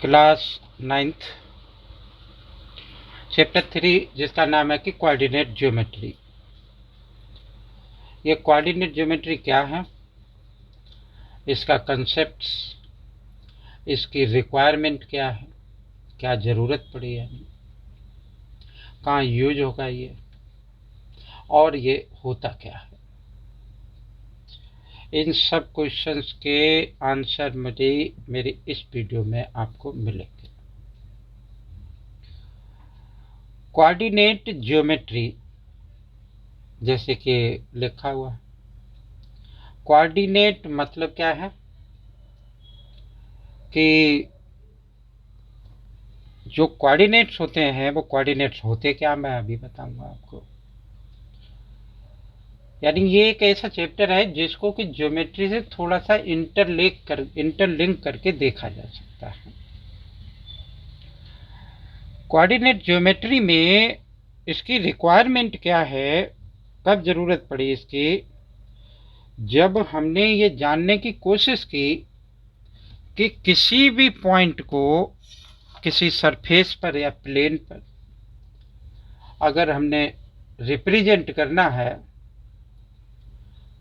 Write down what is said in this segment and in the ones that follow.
Class 9th chapter 3 जिसका नाम है कि कोऑर्डिनेट ज्योमेट्री। ये कोऑर्डिनेट ज्योमेट्री क्या है, इसका कंसेप्ट्स, इसकी रिक्वायरमेंट क्या है, क्या ज़रूरत पड़ी है, कहाँ यूज होगा ये, और ये होता क्या है, इन सब क्वेश्चंस के आंसर मुझे मेरी इस वीडियो में आपको मिलेंगे। कोऑर्डिनेट ज्योमेट्री जैसे कि लिखा हुआ है, कोऑर्डिनेट मतलब क्या है कि जो कोऑर्डिनेट्स होते हैं वो कोऑर्डिनेट्स होते क्या, मैं अभी बताऊंगा आपको। यानी ये एक ऐसा चैप्टर है जिसको कि ज्योमेट्री से थोड़ा सा इंटरलिंक करके देखा जा सकता है। कोऑर्डिनेट ज्योमेट्री में इसकी रिक्वायरमेंट क्या है, कब ज़रूरत पड़ी इसकी, जब हमने ये जानने की कोशिश की कि किसी भी पॉइंट को किसी सरफेस पर या प्लेन पर अगर हमने रिप्रेजेंट करना है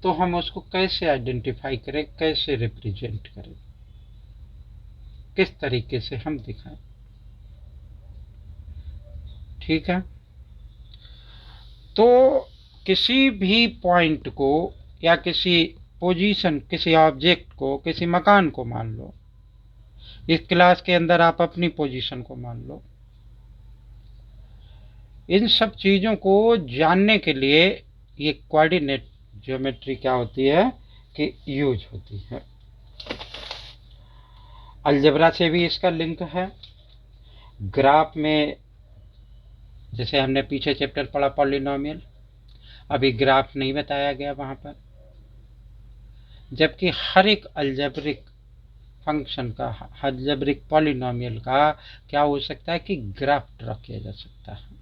तो हम उसको कैसे आइडेंटिफाई करें, कैसे रिप्रेजेंट करें, किस तरीके से हम दिखाएं। ठीक है, तो किसी भी पॉइंट को या किसी पोजीशन, किसी ऑब्जेक्ट को, किसी मकान को मान लो, इस क्लास के अंदर आप अपनी पोजीशन को मान लो, इन सब चीज़ों को जानने के लिए ये कोऑर्डिनेट ज्योमेट्री क्या होती है कि यूज होती है। अलजेब्रा से भी इसका लिंक है। ग्राफ में जैसे हमने पीछे चैप्टर पढ़ा पॉलिनोमियल, अभी ग्राफ नहीं बताया गया वहाँ पर, जबकि हर एक अलजेब्रिक फंक्शन का, अलजेब्रिक पॉलिनोमियल का क्या हो सकता है कि ग्राफ ड्रॉ किया जा सकता है।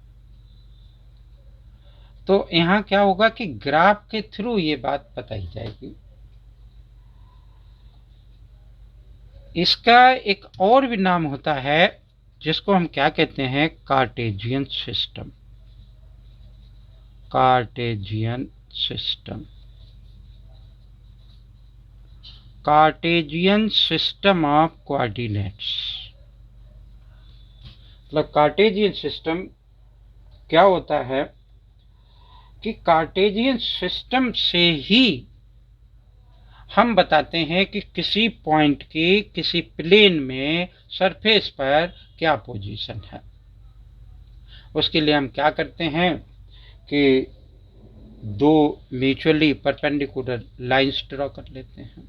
तो यहाँ क्या होगा कि ग्राफ के थ्रू ये बात बताई जाएगी। इसका एक और भी नाम होता है जिसको हम क्या कहते हैं, Cartesian system. Cartesian system, Cartesian system of coordinates. मतलब कार्टेजियन सिस्टम क्या होता है कि कार्टेजियन सिस्टम से ही हम बताते हैं कि किसी पॉइंट की किसी प्लेन में सरफेस पर क्या पोजीशन है। उसके लिए हम क्या करते हैं कि दो म्यूचुअली परपेंडिकुलर लाइंस ड्रॉ कर लेते हैं,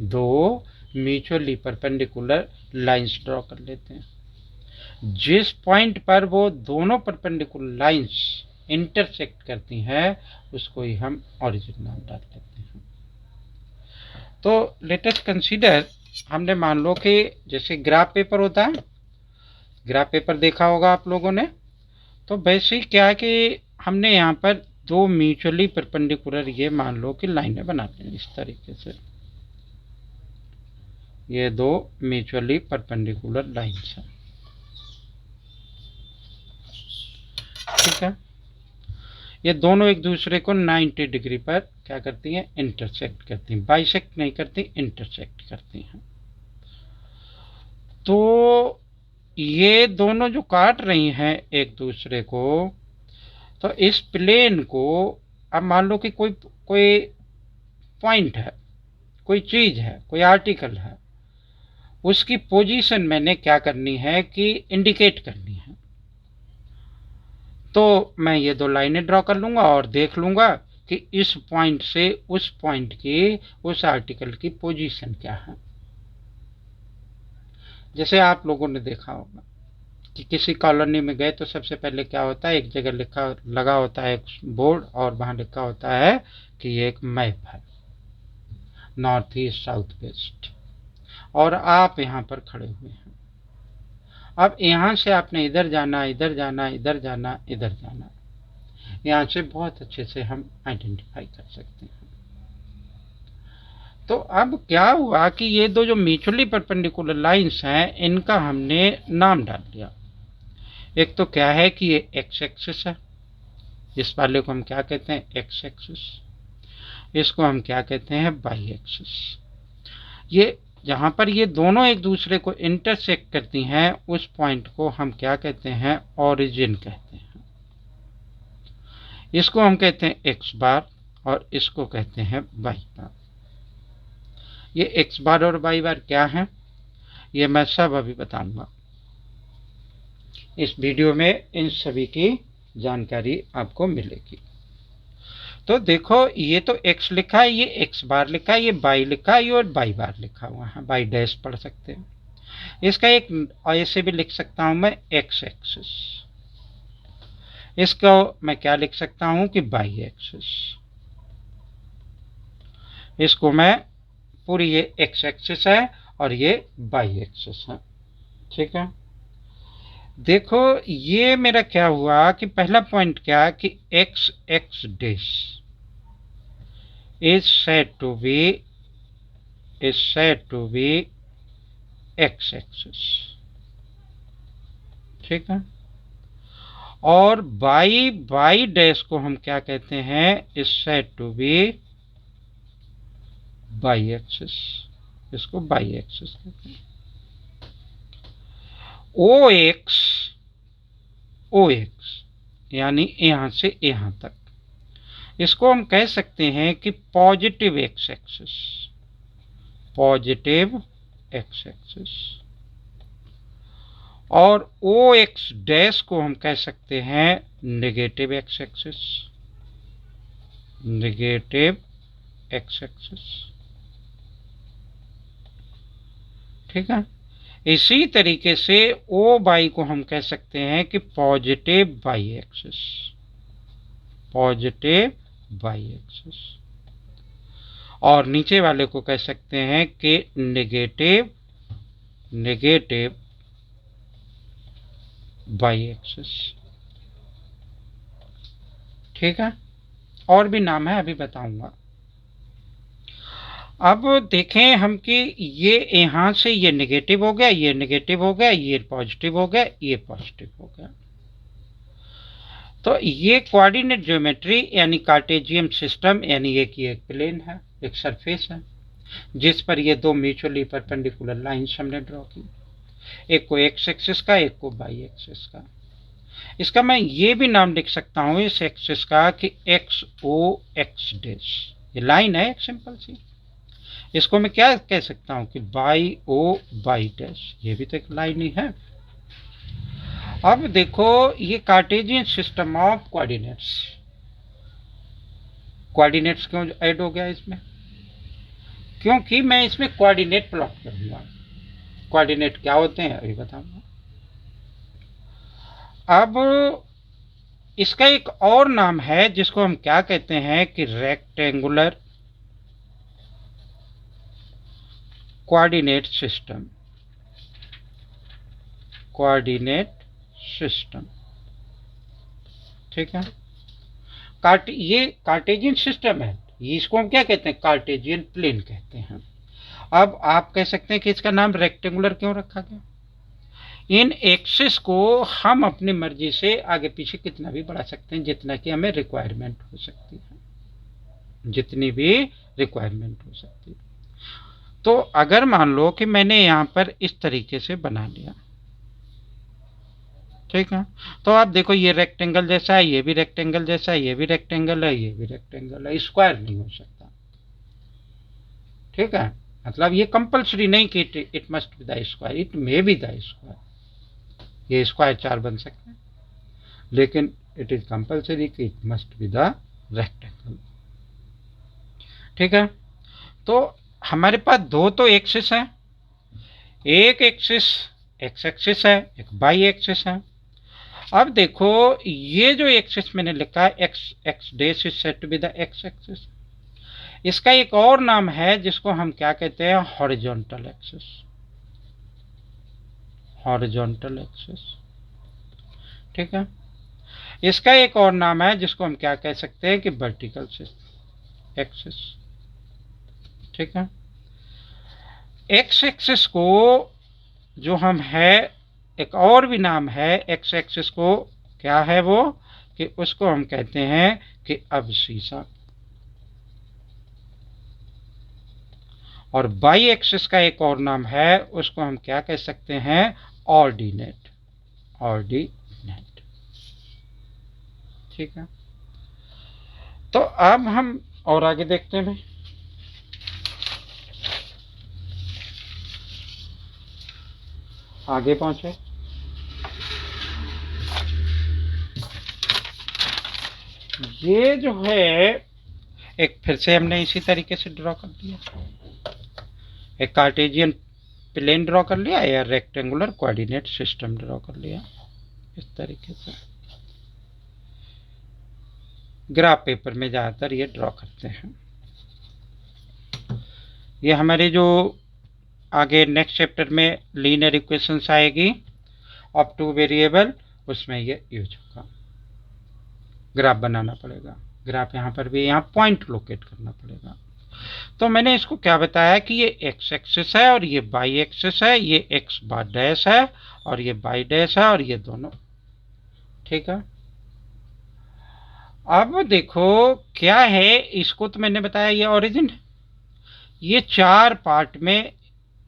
दो म्यूचुअली परपेंडिकुलर लाइंस ड्रॉ कर लेते हैं। जिस पॉइंट पर वो दोनों परपेंडिकुलर लाइंस इंटरसेक्ट करती हैं उसको ही हम ओरिजिन नाम डाल देते हैं। तो लेट अस कंसीडर, हमने मान लो कि जैसे ग्राफ पेपर होता है, ग्राफ पेपर देखा होगा आप लोगों ने, तो वैसे ही क्या है कि हमने यहाँ पर दो म्यूचुअली परपेंडिकुलर ये मान लो कि लाइनें बनाते हैं इस तरीके से, ये दो म्यूचुअली परपेंडिकुलर लाइन्स हैं। ठीक है, ये दोनों एक दूसरे को 90 डिग्री पर क्या करती हैं, इंटरसेक्ट करती हैं, बाइसेक्ट नहीं करती, इंटरसेक्ट करती हैं। तो ये दोनों जो काट रही हैं एक दूसरे को, तो इस प्लेन को अब मान लो कि कोई कोई पॉइंट है, कोई चीज़ है, कोई आर्टिकल है, उसकी पोजीशन मैंने क्या करनी है कि इंडिकेट करनी है। तो मैं ये दो लाइनें ड्रॉ कर लूँगा और देख लूँगा कि इस पॉइंट से उस पॉइंट की, उस आर्टिकल की पोजीशन क्या है। जैसे आप लोगों ने देखा होगा कि किसी कॉलोनी में गए तो सबसे पहले क्या होता है, एक जगह लिखा लगा होता है एक बोर्ड और वहाँ लिखा होता है कि ये एक मैप है, नॉर्थ ईस्ट साउथ वेस्ट, और आप यहाँ पर खड़े हुए हैं। अब यहाँ से आपने इधर जाना, इधर जाना, इधर जाना, इधर जाना, यहाँ से बहुत अच्छे से हम आइडेंटिफाई कर सकते हैं। तो अब क्या हुआ कि ये दो जो म्यूचुअली परपेंडिकुलर लाइंस हैं इनका हमने नाम डाल दिया। एक तो क्या है कि ये एक्स एक्सिस है, इस वाले को हम क्या कहते हैं, एक्स एक्सिस। इसको हम क्या कहते हैं, वाई एक्सिस। ये जहां पर ये दोनों एक दूसरे को इंटरसेक्ट करती हैं उस पॉइंट को हम क्या कहते हैं, ओरिजिन कहते हैं। इसको हम कहते हैं एक्स बार और इसको कहते हैं वाई बार। ये एक्स बार और वाई बार क्या है ये मैं सब अभी बताऊंगा। इस वीडियो में इन सभी की जानकारी आपको मिलेगी। तो देखो ये तो x लिखा है, ये x बार लिखा है, ये y लिखा है और y बार लिखा हुआ है, y डैश पढ़ सकते हैं। इसका एक ऐसे भी लिख सकता हूं मैं x एक्सिस, इसको मैं क्या लिख सकता हूं कि y एक्सिस। इसको मैं पूरी ये x एक्सिस है और ये y एक्सिस है, ठीक है। देखो ये मेरा क्या हुआ कि पहला पॉइंट क्या कि x x dash is said to be x axis, ठीक है। और y डैश को हम क्या कहते हैं, is said to be y axis, इसको y axis कहते हैं। ox यानी यहां से यहां तक, इसको हम कह सकते हैं कि positive x axis, positive x axis. और ओ एक्स डैश को हम कह सकते हैं negative x axis, negative x axis, ठीक है। इसी तरीके से ओ बाई को हम कह सकते हैं कि positive by axis, positive by axis. और नीचे वाले को कह सकते हैं कि नेगेटिव बाई एक्सिस, ठीक है। और भी नाम है अभी बताऊंगा। अब देखें हम कि ये यहां से ये नेगेटिव हो गया, ये नेगेटिव हो गया, ये पॉजिटिव हो गया, ये पॉजिटिव हो गया। तो ये कोऑर्डिनेट ज्योमेट्री यानी कार्टेशियन सिस्टम, यानी एक ये एक प्लेन है, एक सरफेस है जिस पर ये दो म्यूचुअली परपेंडिकुलर लाइंस हमने ड्रॉ की, एक को एक्स एक्सिस का, एक को वाई एक्सिस का। इसका मैं ये भी नाम लिख सकता हूं इस एक्सिस का कि एक्स ओ एक्स डैश, ये लाइन है एक सिंपल सी। इसको मैं क्या कह सकता हूं कि वाई ओ वाई डैश, ये भी तो एक लाइन ही है। अब देखो ये Cartesian system of coordinates, coordinates क्यों ऐड हो गया इसमें, क्योंकि मैं इसमें कोऑर्डिनेट प्लॉट करूंगा। कोऑर्डिनेट क्या होते हैं अभी बताऊंगा। अब इसका एक और नाम है जिसको हम क्या कहते हैं कि rectangular coordinate system, coordinate system, ठीक है। ये कार्टेशियन सिस्टम है, इसको हम क्या कहते हैं, कार्टेशियन प्लेन कहते हैं। अब आप कह सकते हैं कि इसका नाम रेक्टेंगुलर क्यों रखा गया। इन एक्सिस को हम अपनी मर्जी से आगे पीछे कितना भी बढ़ा सकते हैं, जितना कि हमें रिक्वायरमेंट हो सकती है, जितनी भी रिक्वायरमेंट हो सकती है। तो अगर मान लो कि मैंने यहां पर इस तरीके से बना लिया, ठीक है, तो आप देखो ये रेक्टेंगल जैसा है, ये भी रेक्टेंगल जैसा है, ये भी रेक्टेंगल है, ये भी रेक्टेंगल है, स्क्वायर नहीं हो सकता, ठीक है। मतलब ये कंपल्सरी नहीं कि it must be the square, it may be the square, ये स्क्वायर 4 बन सकते हैं, लेकिन इट इज कंपल्सरी कि it must be the rectangle, ठीक है। तो हमारे पास दो तो एक्सिस है, एक एक्सिस एक्स एक्सिस है, एक वाई एक्सिस है। अब देखो ये जो एक्सिस मैंने लिखा है X X dash is said to be the X axis, इसका एक और नाम है जिसको हम क्या कहते हैं, हॉरिजॉन्टल एक्सिस, हॉरिजॉन्टल एक्सिस, ठीक है। इसका एक और नाम है जिसको हम क्या कह सकते हैं कि वर्टिकल एक्सिस, ठीक है। एक्स एक्सिस को जो हम है, एक और भी नाम है एक्स एक्सिस को, क्या है वो, कि उसको हम कहते हैं कि अवशीषा। और बाई एक्सिस का एक और नाम है, उसको हम क्या कह सकते हैं, ऑर्डिनेट। ऑर्डिनेट, ठीक है। तो अब हम और आगे देखते हैं भाई। आगे पहुंचे, ये जो है एक फिर से हमने इसी तरीके से ड्रॉ कर दिया, एक कार्टेशियन प्लेन ड्रॉ कर लिया या रेक्टेंगुलर कोऑर्डिनेट सिस्टम ड्रॉ कर लिया। इस तरीके से ग्राफ पेपर में ज़्यादातर ये ड्रॉ करते हैं। ये हमारे जो आगे नेक्स्ट चैप्टर में लीनियर इक्वेशंस आएगी ऑफ टू वेरिएबल, उसमें ये यूज होगा। ग्राफ बनाना पड़ेगा, ग्राफ यहाँ पर भी यहाँ पॉइंट लोकेट करना पड़ेगा। तो मैंने इसको क्या बताया कि ये एक्स एक्सिस है और ये बाई एक्सिस है, ये एक्स बार डैश है और ये बाई डैश है और ये दोनों, ठीक है। अब देखो क्या है, इसको तो मैंने बताया ये ओरिजिन है, ये चार पार्ट में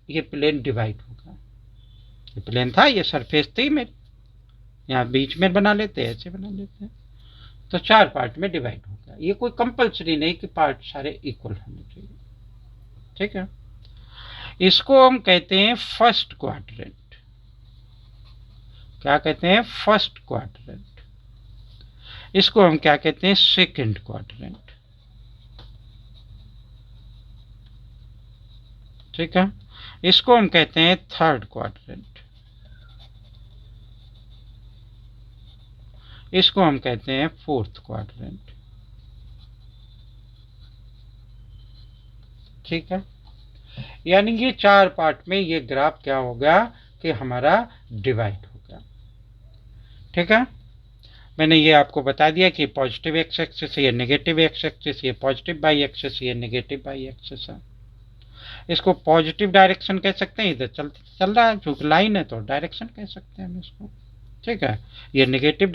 ये प्लेन डिवाइड होगा। ये प्लेन था, ये सरफेस थी मेरे, यहाँ बीच में बना लेते हैं, ऐसे बना लेते हैं, तो चार पार्ट में डिवाइड होगा। ये कोई कंपलसरी नहीं कि पार्ट सारे इक्वल होने चाहिए, ठीक है। इसको हम कहते हैं फर्स्ट क्वाड्रेंट। क्या कहते हैं, फर्स्ट क्वाड्रेंट। इसको हम क्या कहते हैं, सेकंड क्वाड्रेंट, ठीक है। इसको हम कहते हैं थर्ड क्वाड्रेंट। इसको हम कहते हैं फोर्थ क्वाड्रेंट, ठीक है। यानी ये चार पार्ट में ये ग्राफ क्या होगा कि हमारा डिवाइड होगा, ठीक है। मैंने ये आपको बता दिया कि पॉजिटिव एक्स एक्सिस, ये नेगेटिव एक्स एक्सिस, ये पॉजिटिव बाई एक्सिस, ये नेगेटिव बाई एक्सिस है। इसको पॉजिटिव डायरेक्शन कह सकते हैं, इधर चल रहा है, चूंकि लाइन है तो डायरेक्शन कह सकते हैं हम इसको, ठीक है। ये नेगेटिव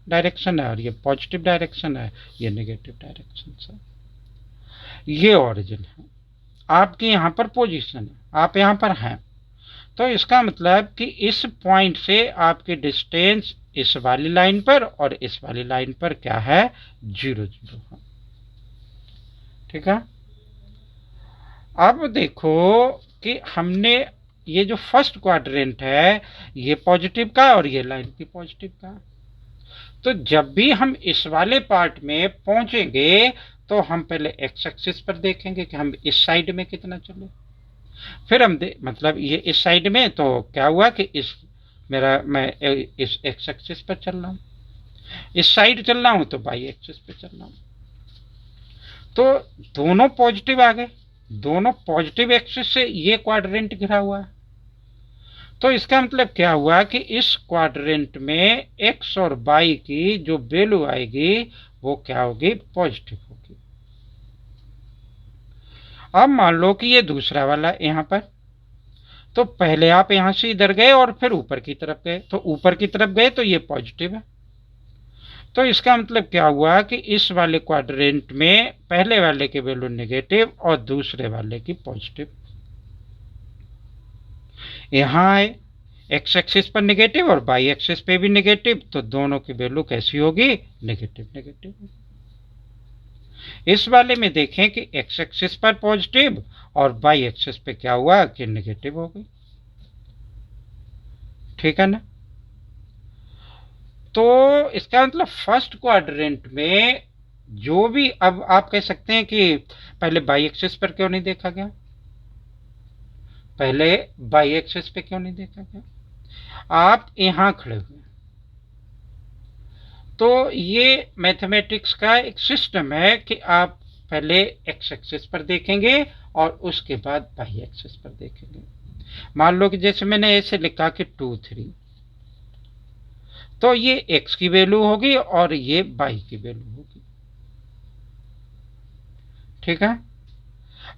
डायरेक्शन है और ये पॉजिटिव डायरेक्शन है, ये नेगेटिव डायरेक्शन है। ये ओरिजिन है, आपकी यहाँ पर पोजीशन है, आप यहाँ पर हैं, तो इसका मतलब कि इस पॉइंट से आपकी डिस्टेंस इस वाली लाइन पर और इस वाली लाइन पर क्या है, 0 0 है, ठीक है। अब देखो कि हमने ये जो फर्स्ट क्वाड्रेंट है ये पॉजिटिव का और ये लाइन भी पॉजिटिव का, तो जब भी हम इस वाले पार्ट में पहुंचेंगे तो हम पहले एक्स एक्सिस पर देखेंगे कि हम इस साइड में कितना चले, फिर हम मतलब ये इस साइड में, तो क्या हुआ कि इस मैं इस एक्स एक्सिस पर चल रहा हूँ, इस साइड चल रहा हूँ तो बाई एक्सिस पे चल रहा हूँ, तो दोनों पॉजिटिव आ गए, दोनों पॉजिटिव एक्सिस से ये क्वाड्रेंट घिरा हुआ है। तो इसका मतलब क्या हुआ कि इस क्वाड्रेंट में एक्स और बाई की जो वैल्यू आएगी वो क्या होगी, पॉजिटिव होगी। अब मान लो कि ये दूसरा वाला यहाँ पर, तो पहले आप यहां से इधर गए और फिर ऊपर की तरफ गए, तो ऊपर की तरफ गए तो ये पॉजिटिव है, तो इसका मतलब क्या हुआ कि इस वाले क्वाड्रेंट में पहले वाले की वैल्यू नेगेटिव और दूसरे वाले की पॉजिटिव। यहां आए एक्स एक्सिस पर नेगेटिव और बाई एक्सिस पे भी नेगेटिव, तो दोनों की वैल्यू कैसी होगी, नेगेटिव नेगेटिव। इस वाले में देखें कि एक्स एक्सिस पर पॉजिटिव और बाई एक्सिस पे क्या हुआ कि नेगेटिव हो गई, ठीक है ना। तो इसका मतलब फर्स्ट क्वाड्रेंट में जो भी, अब आप कह सकते हैं कि पहले बाई एक्सिस पर क्यों नहीं देखा गया, पहले बाई एक्सिस पे क्यों नहीं देखा गया, आप यहां खड़े हुए, तो ये मैथमेटिक्स का एक सिस्टम है कि आप पहले एक्स एक्सिस पर देखेंगे और उसके बाद बाई एक्सिस पर देखेंगे। मान लो कि जैसे मैंने ऐसे लिखा कि 2 3, तो ये एक्स की वैल्यू होगी और ये बाई की वैल्यू होगी, ठीक है।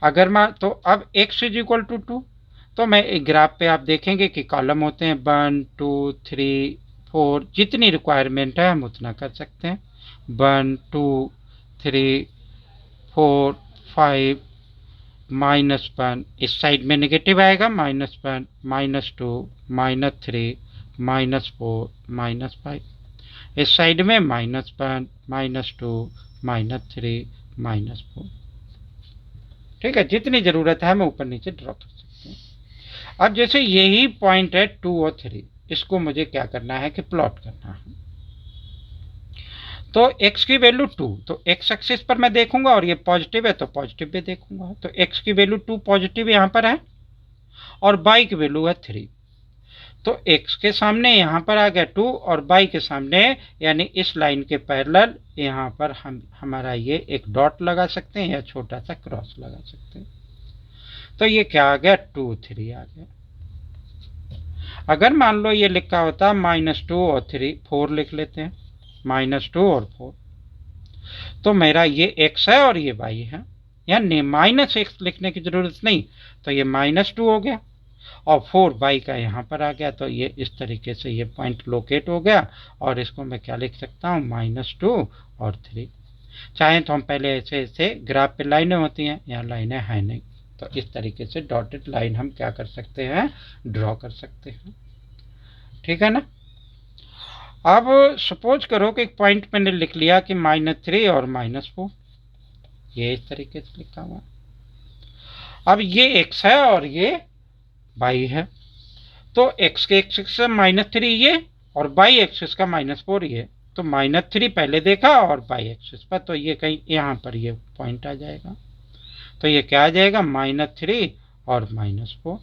अगर मान तो अब x इज इक्वल टू 2, तो मैं एक ग्राफ पे आप देखेंगे कि कॉलम होते हैं 1 2 3 4, जितनी रिक्वायरमेंट है हम उतना कर सकते हैं। 1 2 3 4 5 -1, इस साइड में नेगेटिव आएगा, -1 -2 -3 -4 -5, इस साइड में -1 -2 -3 -4। ठीक है, जितनी ज़रूरत है मैं ऊपर नीचे ड्रॉ कर सकते हैं। अब जैसे यही पॉइंट है 2 और 3, इसको मुझे क्या करना है कि प्लॉट करना है। तो x की वैल्यू 2, तो x एक्सिस पर मैं देखूंगा और ये पॉजिटिव है तो पॉजिटिव भी देखूंगा। तो x की वैल्यू 2 पॉजिटिव यहाँ पर है और y की वैल्यू है 3। तो x के सामने यहाँ पर आ गया 2 और y के सामने यानी इस लाइन के पैरेलल यहाँ पर हम हमारा ये एक डॉट लगा सकते हैं या छोटा सा क्रॉस लगा सकते हैं। तो ये क्या आ गया 2 3 आ गया। अगर मान लो ये लिखा होता -2 और 3, 4 लिख लेते हैं, -2 और 4, तो मेरा ये x है और ये y है, यानी -x लिखने की जरूरत नहीं, तो ये -2 हो गया और 4y का यहाँ पर आ गया। तो ये इस तरीके से ये पॉइंट लोकेट हो गया और इसको मैं क्या लिख सकता हूँ, -2 और 3। चाहे तो हम पहले ऐसे ऐसे ग्राफ पे लाइनें होती हैं, यहाँ लाइनें हैं नहीं, तो इस तरीके से डॉटेड लाइन हम क्या कर सकते हैं, ड्रॉ कर सकते हैं। ठीक है ना। अब सपोज करो कि एक पॉइंट मैंने लिख लिया कि -3 और -4, ये इस तरीके से लिखा हुआ। अब ये x है और ये y है, तो x के एक्सिस का -3 ये और y एक्सिस का -4 ये, तो -3 पहले देखा और y एक्सिस पर, तो ये कहीं यहाँ पर ये पॉइंट आ जाएगा। तो ये क्या आ जाएगा, -3 और -4,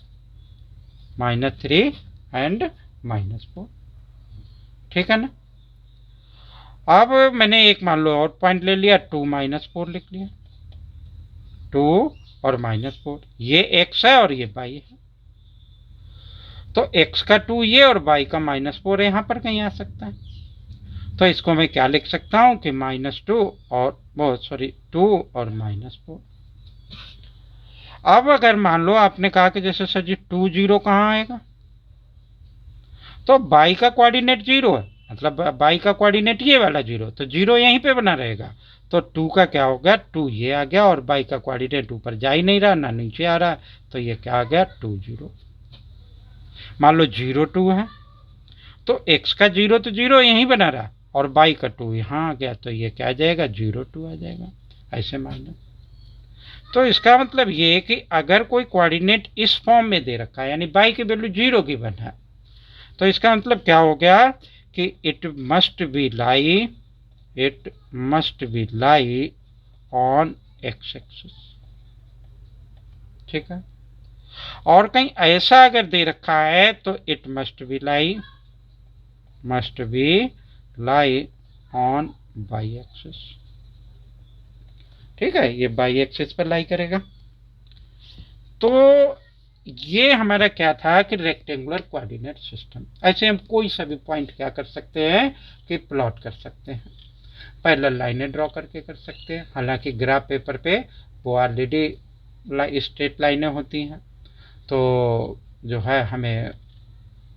-3 एंड -4। ठीक है ना। अब मैंने एक मान लो और पॉइंट ले लिया, 2 -4 लिख लिया, 2 और -4, ये x है और ये y है, तो x का 2 ये और y का -4 यहाँ पर कहीं आ सकता है। तो इसको मैं क्या लिख सकता हूँ कि -2 और -2 और -4। अब अगर मान लो आपने कहा कि जैसे सर जी 2 0 कहाँ आएगा, तो y का कोऑर्डिनेट 0 है, मतलब y का कोऑर्डिनेट ये वाला 0, तो 0 यहीं पे बना रहेगा। तो 2 का क्या हो गया, 2 ये आ गया और y का कोऑर्डिनेट ऊपर जा ही नहीं रहा ना नीचे आ रहा, तो ये क्या आ गया 2 0। मान लो 0 2 है, तो x का 0 तो 0 यहीं बना रहा और y का 2 यहाँ आ गया, तो ये क्या आ जाएगा 0 2 आ जाएगा, ऐसे मान लो। तो इसका मतलब ये है कि अगर कोई कोऑर्डिनेट इस फॉर्म में दे रखा है, यानी y की वैल्यू 0 गिवन है, तो इसका मतलब क्या हो गया कि it must be lie on x axis. ठीक है। और कहीं ऐसा अगर दे रखा है तो it must be lie on y axis. ठीक है, ये y एक्सिस पर लाई करेगा। तो ये हमारा क्या था कि रेक्टेंगुलर कोऑर्डिनेट सिस्टम। ऐसे हम कोई सा भी पॉइंट क्या कर सकते हैं कि प्लॉट कर सकते हैं, पैरेलल लाइनें ड्रॉ करके कर सकते हैं। हालांकि ग्राफ पेपर पे वो ऑलरेडी स्ट्रेट लाइनें होती हैं, तो जो है हमें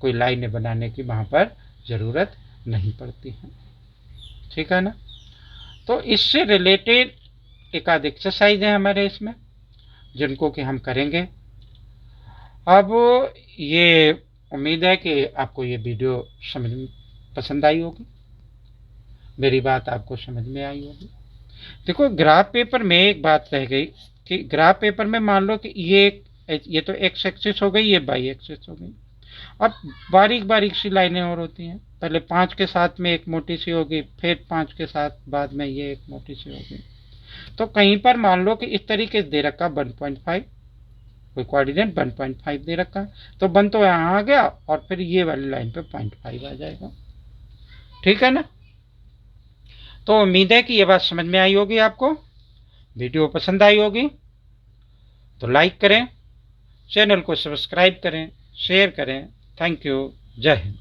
कोई लाइनें बनाने की वहाँ पर ज़रूरत नहीं पड़ती है। ठीक है ना। तो इससे रिलेटेड एक आध एक्सरसाइज है हमारे इसमें, जिनको कि हम करेंगे। अब ये उम्मीद है कि आपको ये वीडियो समझ में पसंद आई होगी, मेरी बात आपको समझ में आई होगी। देखो ग्राफ पेपर में एक बात रह गई कि ग्राफ पेपर में मान लो कि ये तो एक्स एक्सिस हो गई, ये वाई एक्सिस हो गई। अब बारीक बारीक सी लाइनें और होती हैं, पहले 5 के साथ में एक मोटी सी होगी, फिर 5 के साथ बाद में ये एक मोटी सी होगी। तो कहीं पर मान लो कि इस तरीके से दे रखा 1.5, कोई कोऑर्डिनेट 1.5 दे रखा, तो 1 तो यहाँ आ गया और फिर ये वाली लाइन पे 0.5 आ जाएगा। ठीक है ना। तो उम्मीद है कि ये बात समझ में आई होगी आपको, वीडियो पसंद आई होगी। तो लाइक करें, चैनल को सब्सक्राइब करें, शेयर करें। Thank you. जय हिंद।